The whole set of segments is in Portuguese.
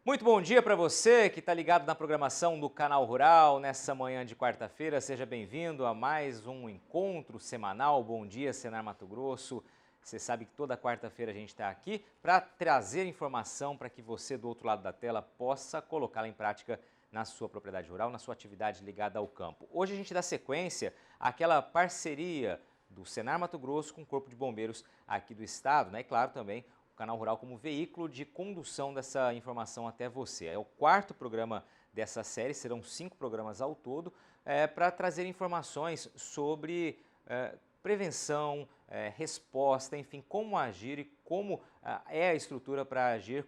Muito bom dia para você que está ligado na programação do Canal Rural nessa manhã de quarta-feira. Seja bem-vindo a mais um encontro semanal. Bom dia, Senar Mato Grosso. Você sabe que toda quarta-feira a gente está aqui para trazer informação para que você do outro lado da tela possa colocá-la em prática na sua propriedade rural, na sua atividade ligada ao campo. Hoje a gente dá sequência àquela parceria do Senar Mato Grosso com o Corpo de Bombeiros aqui do estado, né? E claro também o Canal Rural como veículo de condução dessa informação até você. É o quarto programa dessa série, serão 5 programas ao todo, para trazer informações sobre prevenção, resposta, enfim, como agir e como é a estrutura para agir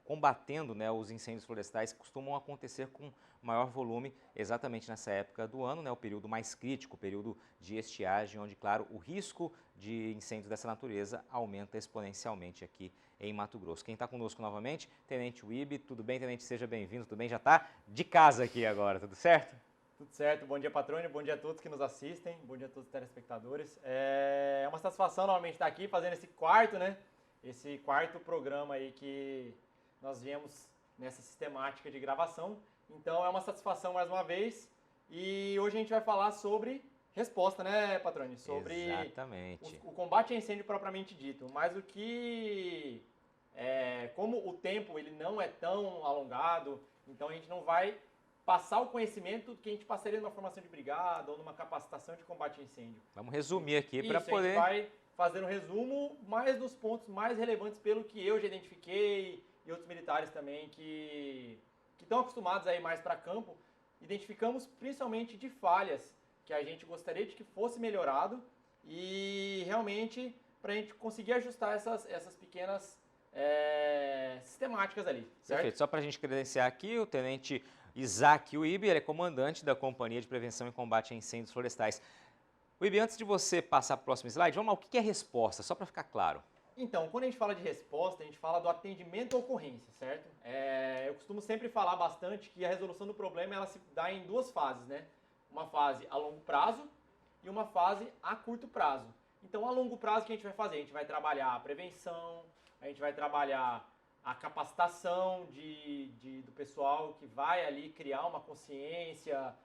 combatendo, né, os incêndios florestais que costumam acontecer com maior volume exatamente nessa época do ano, né, o período mais crítico, o período de estiagem, onde, claro, o risco de incêndios dessa natureza aumenta exponencialmente aqui em Mato Grosso. Quem está conosco novamente, Tenente Wibe, tudo bem, Tenente? Seja bem-vindo, tudo bem? Já está de casa aqui agora, tudo certo? Tudo certo, bom dia patrônio, bom dia a todos que nos assistem, bom dia a todos os telespectadores. É uma satisfação novamente estar aqui fazendo esse quarto programa aí que nós viemos nessa sistemática de gravação. Então é uma satisfação mais uma vez e hoje a gente vai falar sobre resposta, né patrônio? Sobre Exatamente. o combate a incêndio propriamente dito, mas como o tempo ele não é tão alongado, então a gente não vai passar o conhecimento que a gente passaria numa formação de brigada ou numa capacitação de combate a incêndio. Vamos resumir aqui para A gente poder... vai fazer um resumo mais dos pontos mais relevantes pelo que eu já identifiquei e outros militares também que estão acostumados a ir mais para campo. Identificamos principalmente de falhas que a gente gostaria de que fosse melhorado e realmente para a gente conseguir ajustar essas pequenas sistemáticas ali, certo? Perfeito. Só para a gente credenciar aqui, o Tenente Isaac Wibe, ele é comandante da Companhia de Prevenção e Combate a Incêndios Florestais. Wibe, antes de você passar para o próximo slide, vamos lá, o que é resposta? Só para ficar claro. Então, quando a gente fala de resposta, a gente fala do atendimento à ocorrência, certo? Eu costumo sempre falar bastante que a resolução do problema ela se dá em duas fases, né? Uma fase a longo prazo e uma fase a curto prazo. Então, a longo prazo, o que a gente vai fazer? A gente vai trabalhar a prevenção, a gente vai trabalhar a capacitação do pessoal que vai ali criar uma consciência,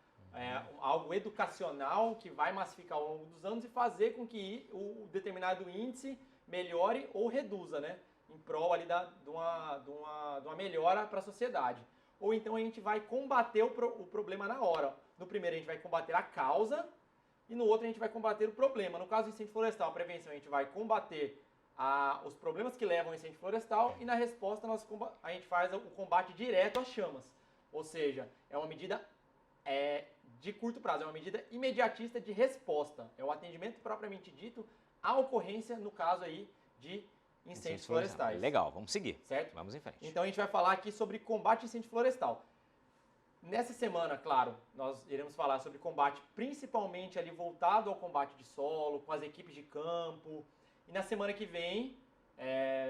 algo educacional que vai massificar ao longo dos anos e fazer com que o determinado índice melhore ou reduza, né? Em prol ali de uma melhora para a sociedade. Ou então a gente vai combater o problema na hora. No primeiro a gente vai combater a causa e no outro a gente vai combater o problema. No caso do incêndio florestal, a prevenção a gente vai combater os problemas que levam ao incêndio florestal e na resposta a gente faz o combate direto às chamas. Ou seja, é uma medida de curto prazo, é uma medida imediatista de resposta. É o atendimento propriamente dito à ocorrência, no caso aí, de incêndios florestais. Legal, vamos seguir. Certo? Vamos em frente. Então a gente vai falar aqui sobre combate a incêndio florestal. Nessa semana, claro, nós iremos falar sobre combate principalmente ali voltado ao combate de solo, com as equipes de campo. E na semana que vem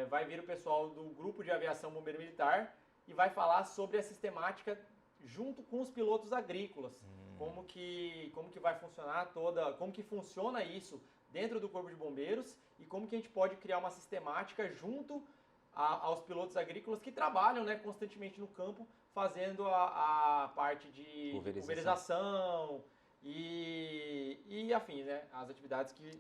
vai vir o pessoal do Grupo de Aviação Bombeiro Militar e vai falar sobre a sistemática junto com os pilotos agrícolas. Como que vai funcionar como que funciona isso dentro do Corpo de Bombeiros e como que a gente pode criar uma sistemática junto aos pilotos agrícolas que trabalham, né, constantemente no campo, fazendo a parte de pulverização e afins, né, as atividades que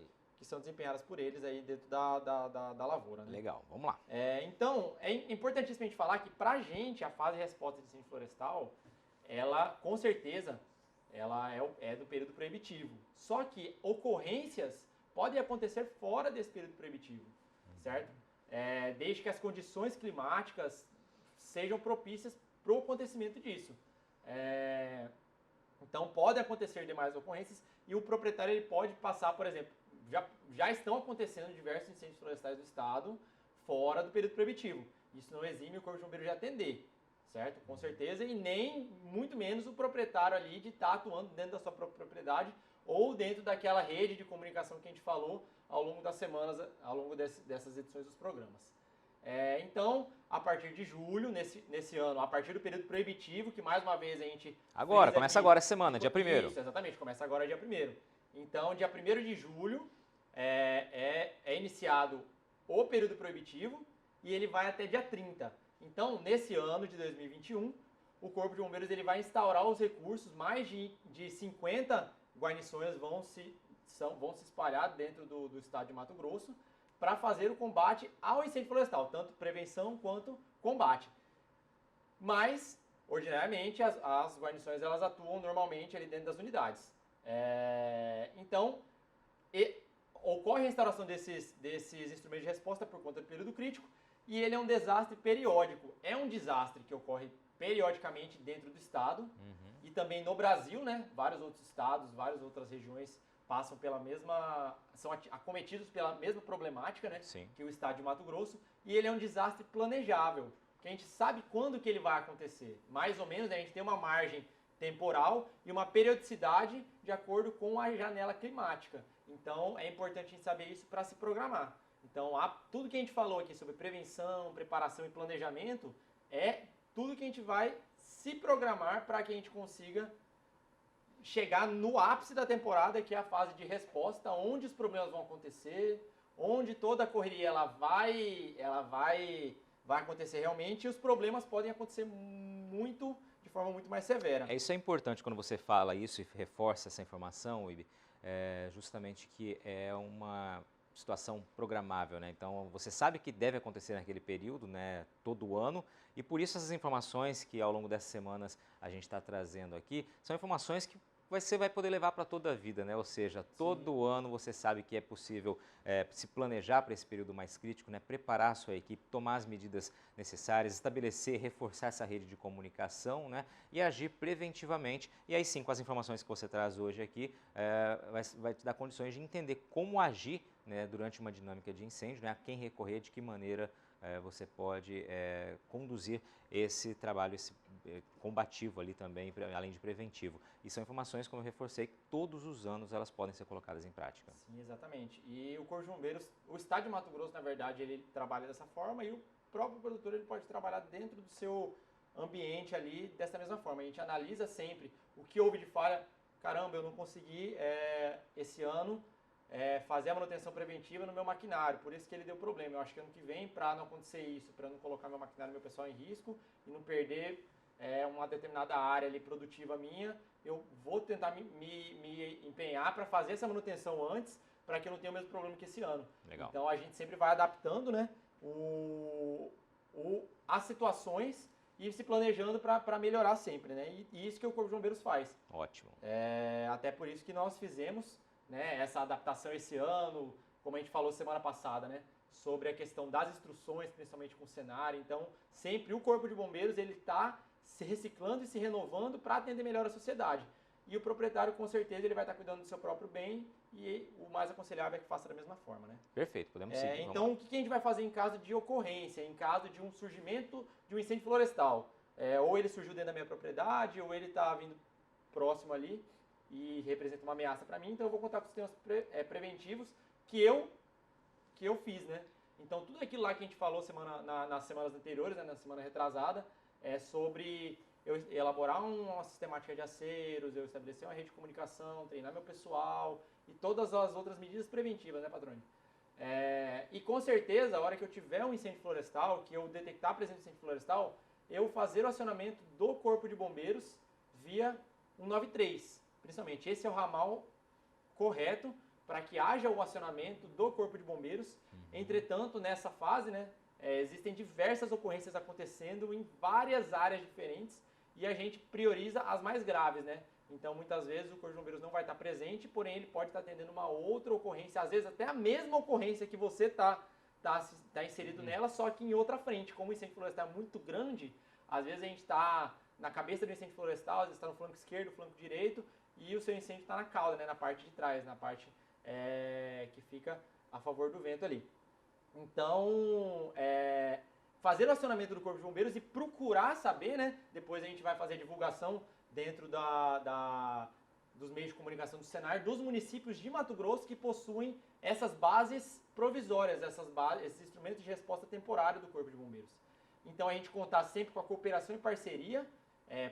são desempenhadas por eles aí dentro da lavoura. Né? Legal, vamos lá. Então, é importantíssimo a gente falar que pra gente a fase de resposta de incêndio florestal, ela, com certeza, ela é do período proibitivo. Só que ocorrências podem acontecer fora desse período proibitivo, certo? Desde que as condições climáticas sejam propícias para o acontecimento disso. Então, podem acontecer demais ocorrências e o proprietário ele pode passar, por exemplo, já estão acontecendo diversos incêndios florestais do estado fora do período proibitivo. Isso não exime o Corpo de Bombeiros de atender, certo? Com certeza, e nem muito menos o proprietário ali de estar atuando dentro da sua própria propriedade ou dentro daquela rede de comunicação que a gente falou ao longo das semanas, ao longo dessas edições dos programas. Então, a partir de julho, nesse ano, a partir do período proibitivo, que mais uma vez a gente... Começa agora essa semana, dia 1º. Isso, exatamente, começa agora dia 1º. Então, dia 1º de julho é iniciado o período proibitivo e ele vai até dia 30. Então, nesse ano de 2021, o Corpo de Bombeiros ele vai instaurar os recursos, mais de 50 guarnições vão se espalhar dentro do estado de Mato Grosso para fazer o combate ao incêndio florestal, tanto prevenção quanto combate. Mas, ordinariamente, as guarnições elas atuam normalmente ali dentro das unidades. Então, ocorre a instauração desses instrumentos de resposta por conta do período crítico e ele é um desastre periódico. É um desastre que ocorre periodicamente dentro do estado e também no Brasil, né? Vários outros estados, várias outras regiões passam pela mesma, são acometidos pela mesma problemática, né? Sim. Que o estado de Mato Grosso, e ele é um desastre planejável, que a gente sabe quando que ele vai acontecer. Mais ou menos, né? A gente tem uma margem temporal e uma periodicidade de acordo com a janela climática. Então, é importante a gente saber isso para se programar. Então, tudo que a gente falou aqui sobre prevenção, preparação e planejamento é tudo que a gente vai se programar para que a gente consiga chegar no ápice da temporada, que é a fase de resposta, onde os problemas vão acontecer, onde toda a correria ela vai acontecer realmente e os problemas podem acontecer de forma muito mais severa. Isso é importante quando você fala isso e reforça essa informação, Ibe, justamente que é uma situação programável, né? Então você sabe que deve acontecer naquele período, né, todo ano, e por isso essas informações que ao longo dessas semanas a gente está trazendo aqui são informações que você vai poder levar para toda a vida, né? Ou seja, todo ano você sabe que é possível se planejar para esse período mais crítico, né? Preparar a sua equipe, tomar as medidas necessárias, estabelecer, reforçar essa rede de comunicação, né? E agir preventivamente. E aí sim, com as informações que você traz hoje aqui, vai te dar condições de entender como agir, né, durante uma dinâmica de incêndio, né? A quem recorrer, de que maneira você pode conduzir esse trabalho combativo ali também, além de preventivo. E são informações, como eu reforcei, que todos os anos elas podem ser colocadas em prática. Sim, exatamente. E o Corpo de Bombeiros, o estado de Mato Grosso, na verdade, ele trabalha dessa forma e o próprio produtor ele pode trabalhar dentro do seu ambiente ali dessa mesma forma. A gente analisa sempre o que houve de falha. Caramba, eu não consegui esse ano fazer a manutenção preventiva no meu maquinário, por isso que ele deu problema. Eu acho que ano que vem, para não acontecer isso, para não colocar meu maquinário, meu pessoal em risco e não perder uma determinada área ali produtiva minha, eu vou tentar me empenhar para fazer essa manutenção antes, para que eu não tenha o mesmo problema que esse ano. Legal. Então a gente sempre vai adaptando, né, as situações e se planejando para melhorar sempre, né? E isso que o Corpo de Bombeiros faz. Ótimo. Até por isso que nós fizemos, né, essa adaptação esse ano, como a gente falou semana passada, né, sobre a questão das instruções, principalmente com o cenário. Então, sempre o Corpo de Bombeiros ele está se reciclando e se renovando para atender melhor a sociedade. E o proprietário, com certeza, ele vai estar cuidando do seu próprio bem e o mais aconselhável é que faça da mesma forma, né? Perfeito, podemos seguir. Então, o que a gente vai fazer em caso de ocorrência, em caso de um surgimento de um incêndio florestal? Ou ele surgiu dentro da minha propriedade, ou ele está vindo próximo ali e representa uma ameaça para mim, então eu vou contar com os sistemas preventivos que eu fiz, né? Então tudo aquilo lá que a gente falou nas semanas anteriores, né, na semana retrasada, sobre eu elaborar uma sistemática de aceros, eu estabelecer uma rede de comunicação, treinar meu pessoal e todas as outras medidas preventivas, né, Patrone? E com certeza, a hora que eu tiver um incêndio florestal, que eu detectar a presença de incêndio florestal, eu fazer o acionamento do Corpo de Bombeiros via 193. Principalmente, esse é o ramal correto para que haja o acionamento do Corpo de Bombeiros. Entretanto, nessa fase, né, existem diversas ocorrências acontecendo em várias áreas diferentes e a gente prioriza as mais graves, né? Então, muitas vezes o Corpo de Bombeiros não vai estar presente, porém ele pode estar atendendo uma outra ocorrência, às vezes até a mesma ocorrência que você está inserido nela, só que em outra frente. Como o incêndio florestal é muito grande, às vezes a gente está na cabeça do incêndio florestal, às vezes está no flanco esquerdo, no flanco direito, e o seu incêndio está na cauda, né, na parte de trás, na parte que fica a favor do vento ali. Então, fazer o acionamento do Corpo de Bombeiros e procurar saber, né, depois a gente vai fazer a divulgação dentro dos meios de comunicação do Senar, dos municípios de Mato Grosso que possuem essas bases provisórias, esses instrumentos de resposta temporária do Corpo de Bombeiros. Então, a gente contar sempre com a cooperação e parceria,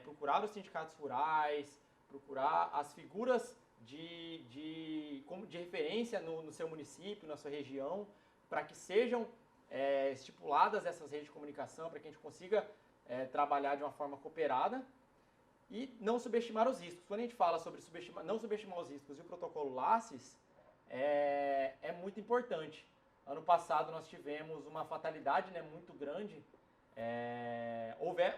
procurar os sindicatos rurais, procurar as figuras de referência no seu município, na sua região, para que sejam estipuladas essas redes de comunicação para que a gente consiga trabalhar de uma forma cooperada e não subestimar os riscos. Quando a gente fala sobre não subestimar os riscos e o protocolo LACES, é muito importante. Ano passado nós tivemos uma fatalidade, né, muito grande.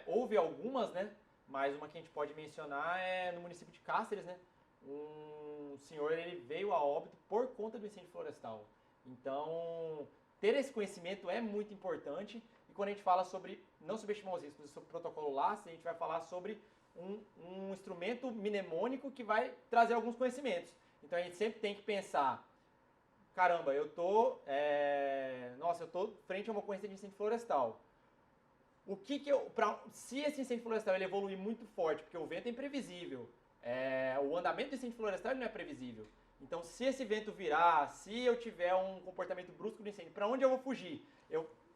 Houve algumas, né, mas uma que a gente pode mencionar é no município de Cáceres, né? Um senhor ele veio a óbito por conta do incêndio florestal. Então, ter esse conhecimento é muito importante. E quando a gente fala sobre não subestimar os riscos, sobre o protocolo LACES, a gente vai falar sobre um instrumento mnemônico que vai trazer alguns conhecimentos. Então, a gente sempre tem que pensar, caramba, eu tô frente a uma ocorrência de incêndio florestal. Se esse incêndio florestal ele evoluir muito forte, porque o vento é imprevisível, o andamento do incêndio florestal ele não é previsível. Então, se esse vento virar, se eu tiver um comportamento brusco do incêndio, para onde eu vou fugir?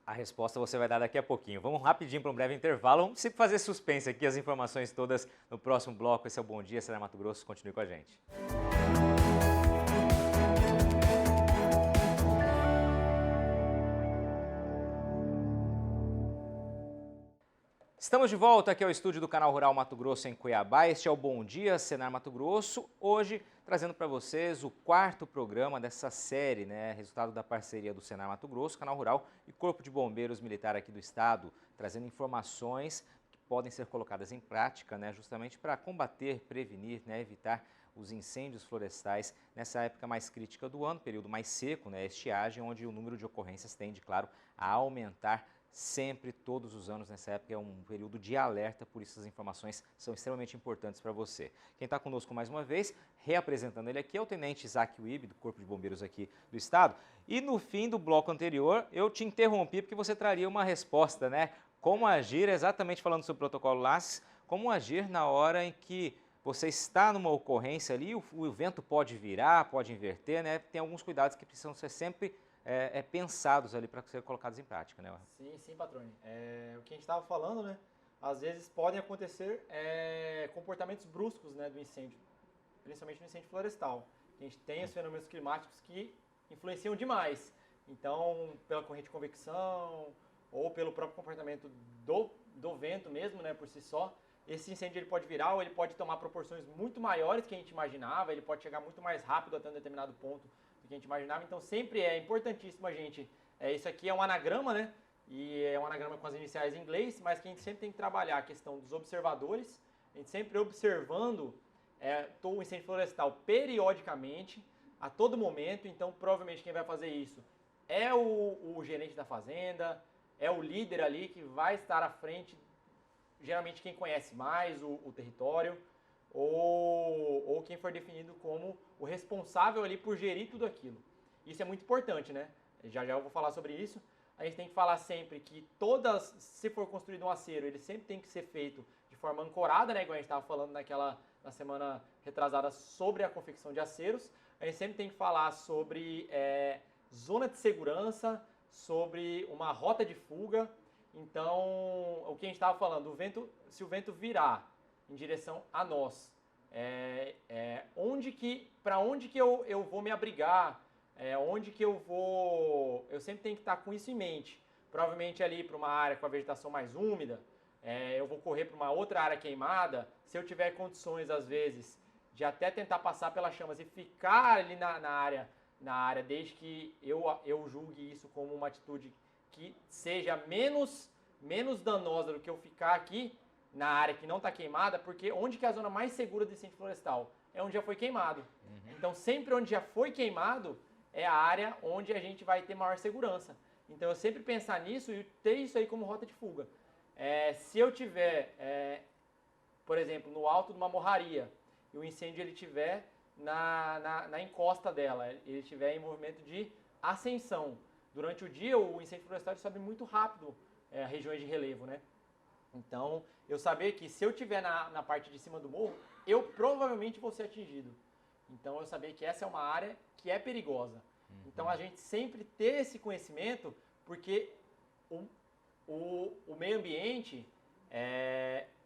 A resposta você vai dar daqui a pouquinho. Vamos rapidinho para um breve intervalo. Vamos sempre fazer suspense aqui, as informações todas no próximo bloco. Esse é o Bom Dia, Senar Mato Grosso. Continue com a gente. Estamos de volta aqui ao estúdio do Canal Rural Mato Grosso em Cuiabá. Este é o Bom Dia, Senar Mato Grosso. Hoje, trazendo para vocês o 4º programa dessa série, né? Resultado da parceria do Senar Mato Grosso, Canal Rural e Corpo de Bombeiros Militar aqui do estado, trazendo informações que podem ser colocadas em prática, né? Justamente para combater, prevenir, né? Evitar os incêndios florestais nessa época mais crítica do ano, período mais seco, né? Estiagem, onde o número de ocorrências tende, claro, a aumentar sempre, todos os anos, nessa época é um período de alerta, por isso as informações são extremamente importantes para você. Quem está conosco mais uma vez, reapresentando ele aqui, é o Tenente Isaac Wibe, do Corpo de Bombeiros aqui do estado. E no fim do bloco anterior, eu te interrompi porque você traria uma resposta, né? Como agir, exatamente falando sobre o protocolo LACES, como agir na hora em que você está numa ocorrência ali, o vento pode virar, pode inverter, né? Tem alguns cuidados que precisam ser sempre pensados ali para ser colocados em prática, né? Sim, patrone. O que a gente estava falando, né? Às vezes podem acontecer comportamentos bruscos, né, do incêndio, principalmente no incêndio florestal. A gente tem os fenômenos climáticos que influenciam demais. Então, pela corrente de convecção ou pelo próprio comportamento do vento mesmo, né, por si só, esse incêndio ele pode virar ou ele pode tomar proporções muito maiores que a gente imaginava, ele pode chegar muito mais rápido até um determinado ponto que a gente imaginava, então sempre é importantíssimo a gente, isso aqui é um anagrama, né, e é um anagrama com as iniciais em inglês, mas que a gente sempre tem que trabalhar a questão dos observadores, a gente sempre observando o incêndio florestal periodicamente, a todo momento, então provavelmente quem vai fazer isso é o gerente da fazenda, é o líder ali que vai estar à frente, geralmente quem conhece mais o território, ou quem for definido como o responsável ali por gerir tudo aquilo. Isso é muito importante, né? Já eu vou falar sobre isso. A gente tem que falar sempre que se for construído um acero, ele sempre tem que ser feito de forma ancorada, né? Igual a gente estava falando na semana retrasada sobre a confecção de aceros. A gente sempre tem que falar sobre zona de segurança, sobre uma rota de fuga. Então, o que a gente estava falando, se o vento virar em direção a nós, para onde que eu vou me abrigar, onde que eu sempre tenho que estar com isso em mente. Provavelmente ali para uma área com a vegetação mais úmida, eu vou correr para uma outra área queimada, se eu tiver condições às vezes de até tentar passar pelas chamas e ficar ali na área, desde que eu julgue isso como uma atitude que seja menos danosa do que eu ficar aqui na área que não está queimada, porque onde que é a zona mais segura de incêndio florestal? É onde já foi queimado. Uhum. Então, sempre onde já foi queimado é a área onde a gente vai ter maior segurança. Então, eu sempre pensar nisso e ter isso aí como rota de fuga. Se eu tiver, por exemplo, no alto de uma morraria, e o incêndio ele tiver na encosta dela, ele estiver em movimento de ascensão. Durante o dia, o incêndio florestal sobe muito rápido regiões de relevo, né? Então, eu saber que se eu estiver na parte de cima do morro, eu provavelmente vou ser atingido. Então, eu saber que essa é uma área que é perigosa. Uhum. Então, a gente sempre ter esse conhecimento, porque o meio ambiente,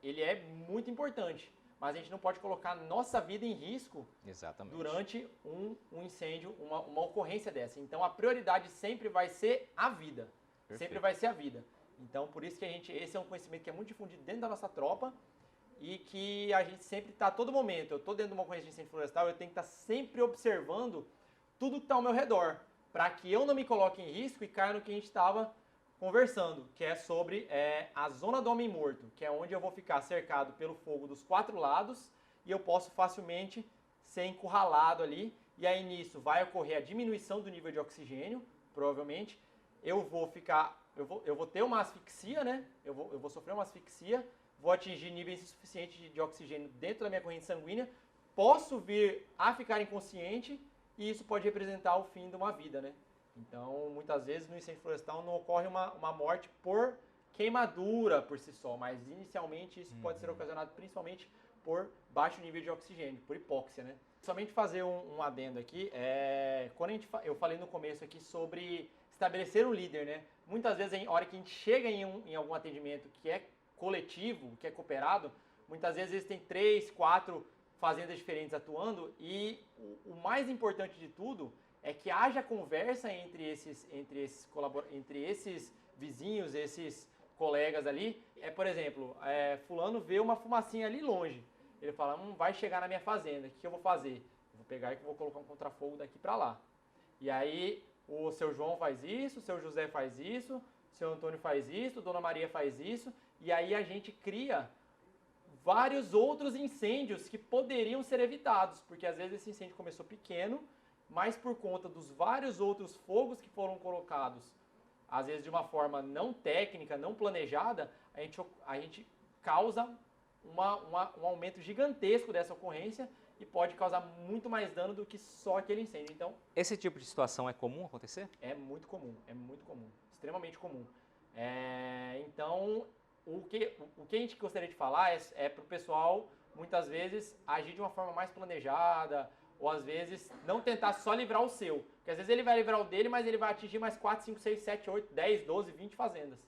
ele é muito importante. Mas a gente não pode colocar nossa vida em risco. Exatamente. Durante um incêndio, uma ocorrência dessa. Então, a prioridade sempre vai ser a vida. sempre vai ser a vida. Então, por isso que esse é um conhecimento que é muito difundido dentro da nossa tropa e que a gente sempre está a todo momento. Eu estou dentro de uma corrente de incêndio florestal, eu tenho que estar sempre observando tudo que está ao meu redor, para que eu não me coloque em risco e caia no que a gente estava conversando, que é sobre a zona do homem morto, que é onde eu vou ficar cercado pelo fogo dos 4 lados e eu posso facilmente ser encurralado ali. E aí nisso vai ocorrer a diminuição do nível de oxigênio, provavelmente. Eu vou ter uma asfixia, né? Eu vou sofrer uma asfixia, vou atingir níveis insuficientes de oxigênio dentro da minha corrente sanguínea, posso vir a ficar inconsciente e isso pode representar o fim de uma vida, né? Então, muitas vezes no incêndio florestal não ocorre uma morte por queimadura por si só, mas inicialmente isso pode ser ocasionado principalmente por baixo nível de oxigênio, por hipóxia, né? Somente fazer um adendo aqui, quando eu falei no começo aqui sobre estabelecer um líder, né? Muitas vezes, na hora que a gente chega em algum atendimento que é coletivo, que é cooperado, muitas vezes existem 3, 4 fazendas diferentes atuando e o mais importante de tudo é que haja conversa entre esses vizinhos, esses colegas ali. Por exemplo, fulano vê uma fumacinha ali longe. Ele fala, vai chegar na minha fazenda, o que eu vou fazer? Eu vou pegar e vou colocar um contrafogo daqui para lá. E aí o seu João faz isso, o seu José faz isso, o seu Antônio faz isso, Dona Maria faz isso. E aí a gente cria vários outros incêndios que poderiam ser evitados, porque às vezes esse incêndio começou pequeno, mas por conta dos vários outros fogos que foram colocados, às vezes de uma forma não técnica, não planejada, a gente causa um aumento gigantesco dessa ocorrência e pode causar muito mais dano do que só aquele incêndio. Então, esse tipo de situação é comum acontecer? É muito comum, extremamente comum. Então, o que a gente gostaria de falar é para o pessoal, muitas vezes, agir de uma forma mais planejada, ou às vezes não tentar só livrar o seu. Porque às vezes ele vai livrar o dele, mas ele vai atingir mais 4, 5, 6, 7, 8, 10, 12, 20 fazendas.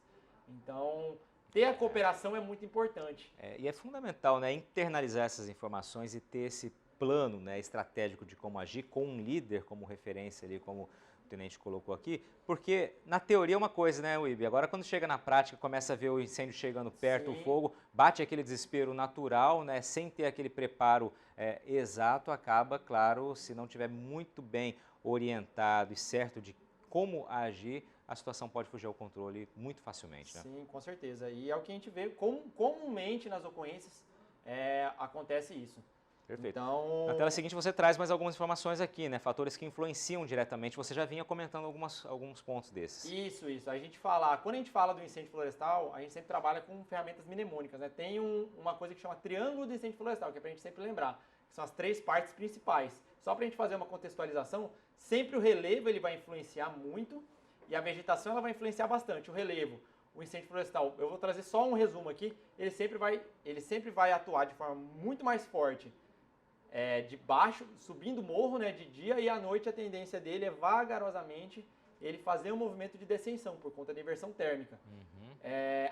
Então, ter a cooperação é muito importante. E é fundamental, né, internalizar essas informações e ter esse plano, né, estratégico de como agir com um líder como referência ali, como o tenente colocou aqui, porque na teoria é uma coisa, né, Wibe? Agora quando chega na prática, começa a ver o incêndio chegando perto, Sim. o fogo, bate aquele desespero natural, né, sem ter aquele preparo exato, acaba, claro, se não tiver muito bem orientado e certo de como agir, a situação pode fugir ao controle muito facilmente, né? Sim, com certeza. E é o que a gente vê comumente nas ocorrências, acontece isso. Perfeito. Então, Na tela seguinte você traz mais algumas informações aqui, né? Fatores que influenciam diretamente. Você já vinha comentando alguns pontos desses. Isso. Quando a gente fala do incêndio florestal, a gente sempre trabalha com ferramentas mnemônicas, né? Tem uma coisa que chama triângulo do incêndio florestal, que é pra gente sempre lembrar, que são as 3 partes principais. Só pra gente fazer uma contextualização, sempre o relevo ele vai influenciar muito e a vegetação ela vai influenciar bastante. O relevo, o incêndio florestal, eu vou trazer só um resumo aqui, ele sempre vai atuar de forma muito mais forte de baixo, subindo o morro, né, de dia, e à noite a tendência dele é vagarosamente ele fazer um movimento de descensão por conta da inversão térmica.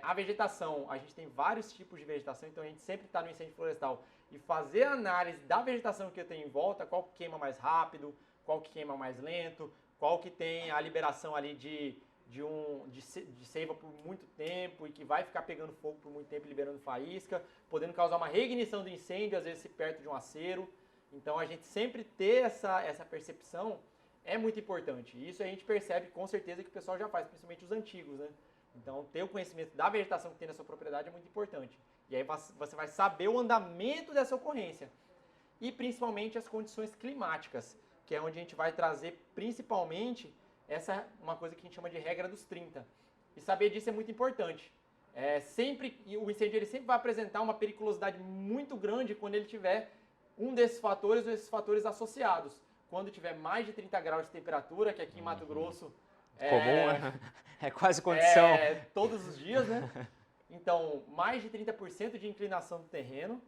A vegetação, a gente tem vários tipos de vegetação, então a gente sempre está no incêndio florestal e fazer a análise da vegetação que eu tenho em volta, qual que queima mais rápido, qual que queima mais lento, qual que tem a liberação ali de seiva por muito tempo e que vai ficar pegando fogo por muito tempo, liberando faísca, podendo causar uma reignição do incêndio, às vezes perto de um acero. Então a gente sempre ter essa percepção é muito importante. E isso a gente percebe com certeza que o pessoal já faz, principalmente os antigos, né? Então ter o conhecimento da vegetação que tem na sua propriedade é muito importante. E aí você vai saber o andamento dessa ocorrência. E principalmente as condições climáticas, que é onde a gente vai trazer principalmente uma coisa que a gente chama de regra dos 30. E saber disso é muito importante. O incêndio ele sempre vai apresentar uma periculosidade muito grande quando ele tiver um desses fatores ou esses fatores associados. Quando tiver mais de 30 graus de temperatura, que aqui em Mato Grosso comum, né? É quase condição. Todos os dias, né? Então, mais de 30% de inclinação do terreno.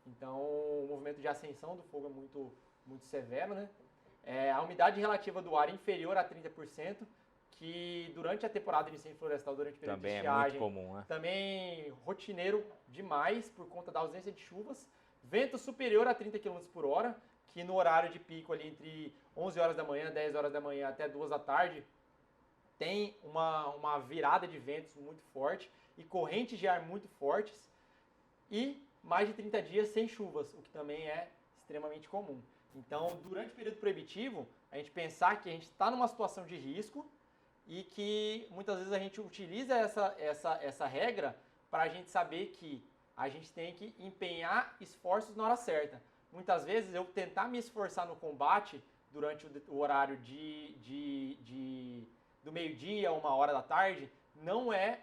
Então, o movimento de ascensão do fogo é muito, muito severo, né? A umidade relativa do ar inferior a 30%, que durante a temporada de incêndio florestal, durante o período também de estiagem, é muito comum, né? Também rotineiro demais por conta da ausência de chuvas. Vento superior a 30 km por hora, que no horário de pico ali entre 11 horas da manhã, 10 horas da manhã até 2 da tarde, tem uma virada de ventos muito forte e correntes de ar muito fortes e mais de 30 dias sem chuvas, o que também é extremamente comum. Então, durante o período proibitivo, a gente pensar que a gente está numa situação de risco e que muitas vezes a gente utiliza essa regra para a gente saber que a gente tem que empenhar esforços na hora certa. Muitas vezes eu tentar me esforçar no combate durante o horário do meio-dia, 1 hora da tarde, não é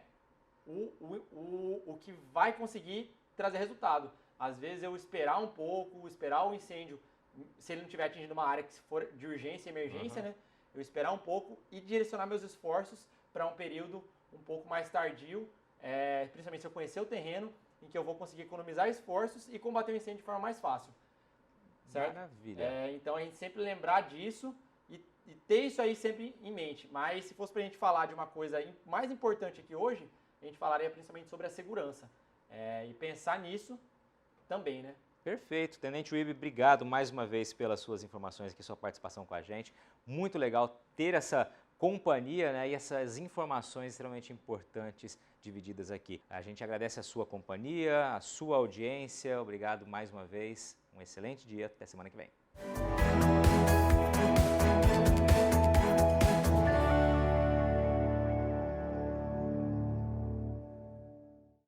o que vai conseguir trazer resultado. Às vezes eu esperar um pouco, esperar o incêndio, se ele não tiver atingido uma área que for de urgência e emergência, né? Eu esperar um pouco e direcionar meus esforços para um período um pouco mais tardio, principalmente se eu conhecer o terreno, em que eu vou conseguir economizar esforços e combater o incêndio de forma mais fácil. Certo? Maravilha. Então a gente sempre lembrar disso e ter isso aí sempre em mente. Mas se fosse para a gente falar de uma coisa mais importante aqui hoje, a gente falaria principalmente sobre a segurança. E pensar nisso também, né? Perfeito. Tenente Wibe, obrigado mais uma vez pelas suas informações aqui, sua participação com a gente. Muito legal ter essa companhia, né, e essas informações extremamente importantes divididas aqui. A gente agradece a sua companhia, a sua audiência. Obrigado mais uma vez. Um excelente dia. Até semana que vem.